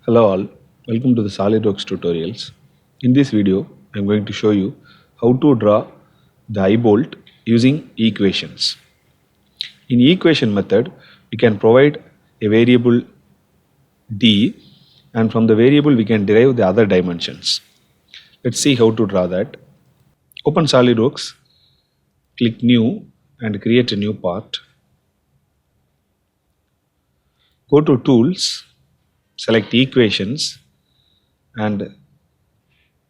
Hello all, welcome to the SolidWorks tutorials. In this video, I am going to show you how to draw the eye bolt using equations. In equation method, we can provide a variable d, and from the variable we can derive the other dimensions. Let's see how to draw that. Open SolidWorks, click new and create a new part. Go to tools, select equations and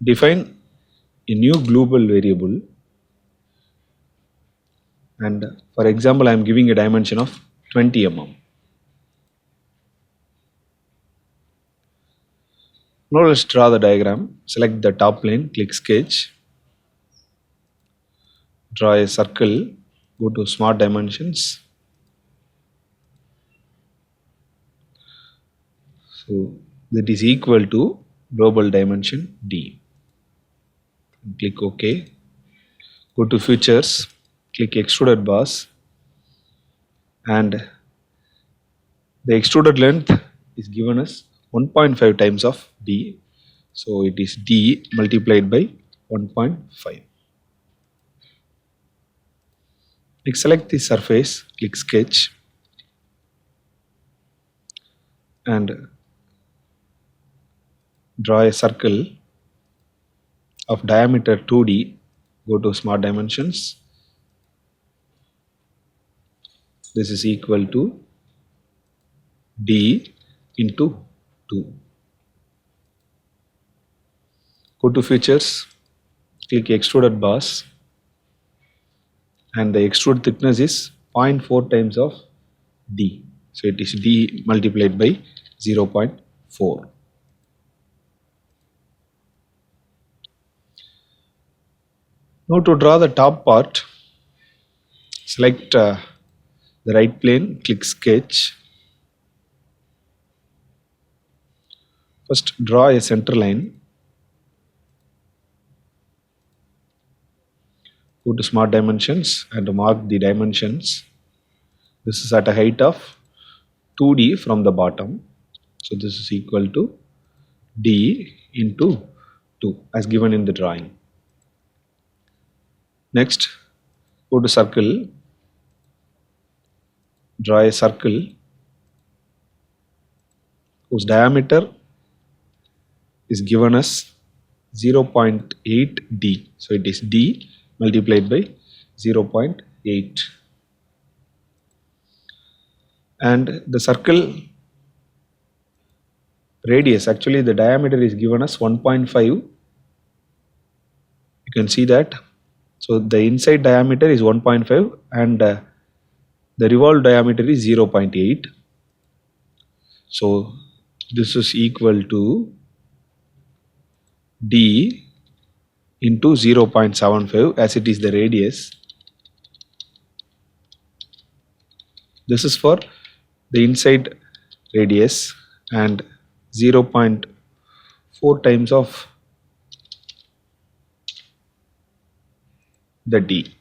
define a new global variable, and for example I am giving a dimension of 20 mm. Now let's draw the diagram. Select the top plane, click sketch, draw a circle, go to smart dimensions. So that is equal to global dimension D. Click OK. Go to features, click extruded bars, and the extruded length is given as 1.5 times of D. So it is D multiplied by 1.5. Next, select the surface, click sketch, and draw a circle of diameter 2D. Go to smart dimensions. This is equal to D into 2. Go to features, click extruded bars, and the extrude thickness is 0.4 times of D. So it is D multiplied by 0.4. Now to draw the top part, select the right plane, click sketch. First draw a center line. Go to smart dimensions and mark the dimensions. This is at a height of 2D from the bottom. So this is equal to D into 2 as given in the drawing. Next, go to circle, draw a circle whose diameter is given as 0.8 D. So it is D multiplied by 0.8. And the circle radius, actually the diameter is given as 1.5. You can see that. So the inside diameter is 1.5 and the revolved diameter is 0.8. So this is equal to D into 0.75 as it is the radius. This is for the inside radius and 0.4 times of the D.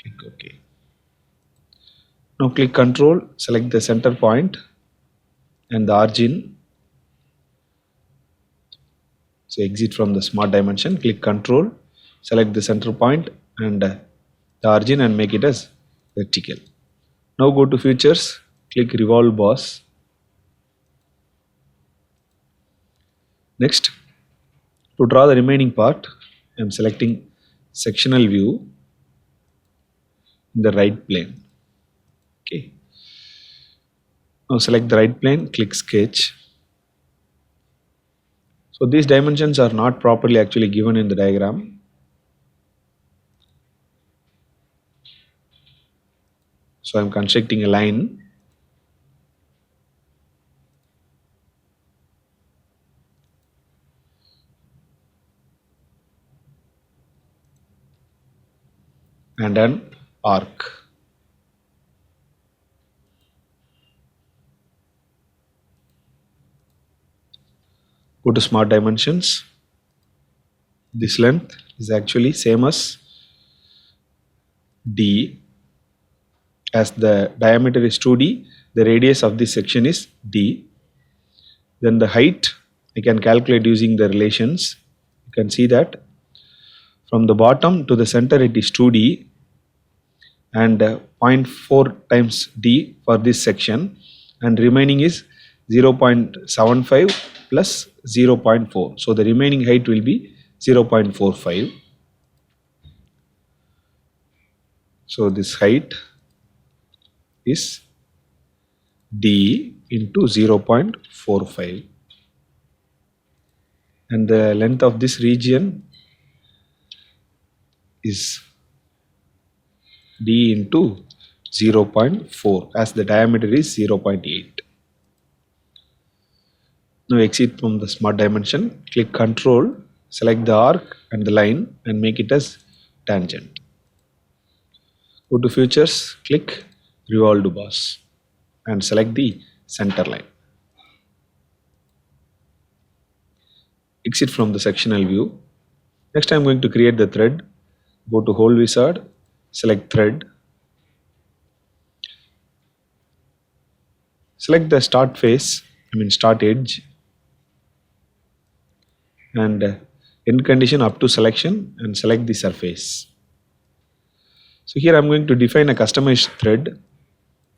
Click OK. Now click Control, select the center point and the origin. So exit from the smart dimension, click Control, select the center point and the origin and make it as vertical. Now go to features, click revolve bars. Next, to draw the remaining part, I am selecting sectional view in the right plane. Okay. Now select the right plane, click sketch. So these dimensions are not properly actually given in the diagram. So I am constructing a line. And an arc. Go to smart dimensions. This length is actually same as D as the diameter is 2d, the radius of this section is d. Then the height I can calculate using the relations. You can see that from the bottom to the center it is 2d and 0.4 times d for this section, and remaining is 0.75 plus 0.4. So the remaining height will be 0.45. So this height is d into 0.45, and the length of this region is d into 0.4 as the diameter is 0.8. Now exit from the smart dimension, click Control, select the arc and the line and make it as tangent. Go to Features, click Revolved Boss and select the center line. Exit from the sectional view. Next I am going to create the thread. Go to Hole Wizard, select Thread. Select the start edge, and end condition up to selection, and select the surface. So here I am going to define a customized thread,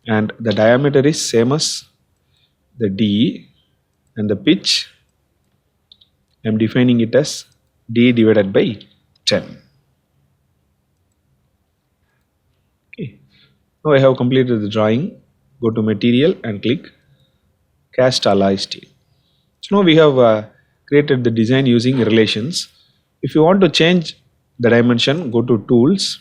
and the diameter is same as the d, and the pitch I am defining it as d divided by 10. Okay. Now I have completed the drawing. Go to Material and click Cast Alloy Steel. So now we have created the design using relations. If you want to change the dimension, go to Tools,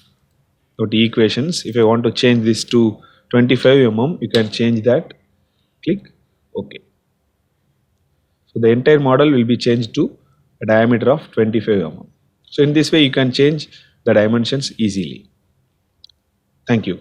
go to Equations. If I want to change this to 25 mm, you can change that. Click OK. So the entire model will be changed to a diameter of 25 mm. So in this way you can change the dimensions easily. Thank you.